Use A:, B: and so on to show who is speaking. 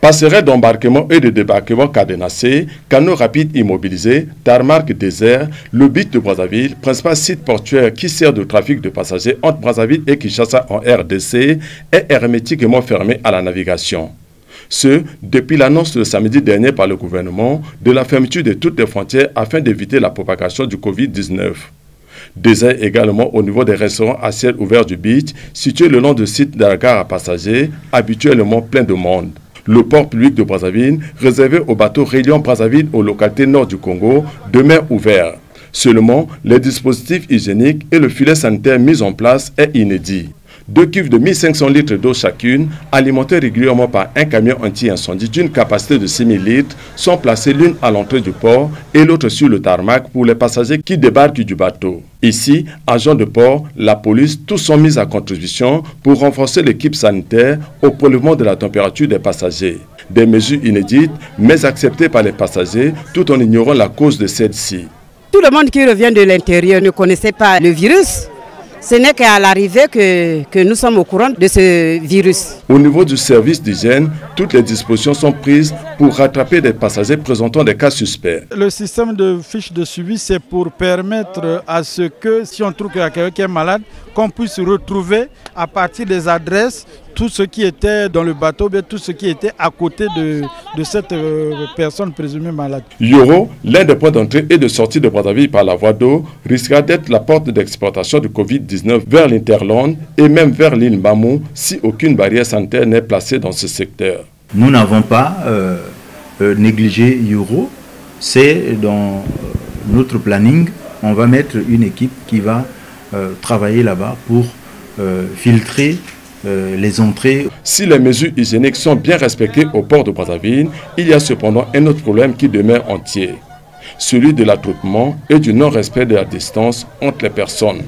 A: Passerelles d'embarquement et de débarquement cadenassées, canaux rapides immobilisés, tarmac désert, le BIT de Brazzaville, principal site portuaire qui sert de trafic de passagers entre Brazzaville et Kinshasa en RDC, est hermétiquement fermé à la navigation. Ce, depuis l'annonce le samedi dernier par le gouvernement de la fermeture de toutes les frontières afin d'éviter la propagation du Covid-19. Désert également au niveau des restaurants à ciel ouvert du BIT, situés le long du site de la gare à passagers, habituellement plein de monde. Le port public de Brazzaville, réservé aux bateaux reliant Brazzaville aux localités nord du Congo, demeure ouvert. Seulement, les dispositifs hygiéniques et le filet sanitaire mis en place est inédit. 2 cuves de 1500 litres d'eau chacune, alimentées régulièrement par un camion anti-incendie d'une capacité de 6000 litres, sont placées l'une à l'entrée du port et l'autre sur le tarmac pour les passagers qui débarquent du bateau. Ici, agents de port, la police, tous sont mis à contribution pour renforcer l'équipe sanitaire au prélèvement de la température des passagers. Des mesures inédites, mais acceptées par les passagers, tout en ignorant la cause de celle-ci.
B: Tout le monde qui revient de l'intérieur ne connaissait pas le virus. Ce n'est qu'à l'arrivée que nous sommes au courant de ce virus.
A: Au niveau du service d'hygiène, toutes les dispositions sont prises pour rattraper des passagers présentant des cas suspects.
C: Le système de fiches de suivi, c'est pour permettre à ce que, si on trouve qu'il y a quelqu'un qui est malade, qu'on puisse retrouver à partir des adresses tout ce qui était dans le bateau, bien tout ce qui était à côté de cette personne présumée malade.
A: Yoro, l'un des points d'entrée et de sortie de Brazzaville par la voie d'eau, risquera d'être la porte d'exportation du Covid-19 vers l'Interland et même vers l'île Mamou si aucune barrière sanitaire n'est placée dans ce secteur.
D: Nous n'avons pas négligé Yoro, c'est dans notre planning, on va mettre une équipe qui va travailler là-bas pour filtrer les entrées.
A: Si les mesures hygiéniques sont bien respectées au port de Brazzaville, il y a cependant un autre problème qui demeure entier, celui de l'attroupement et du non-respect de la distance entre les personnes.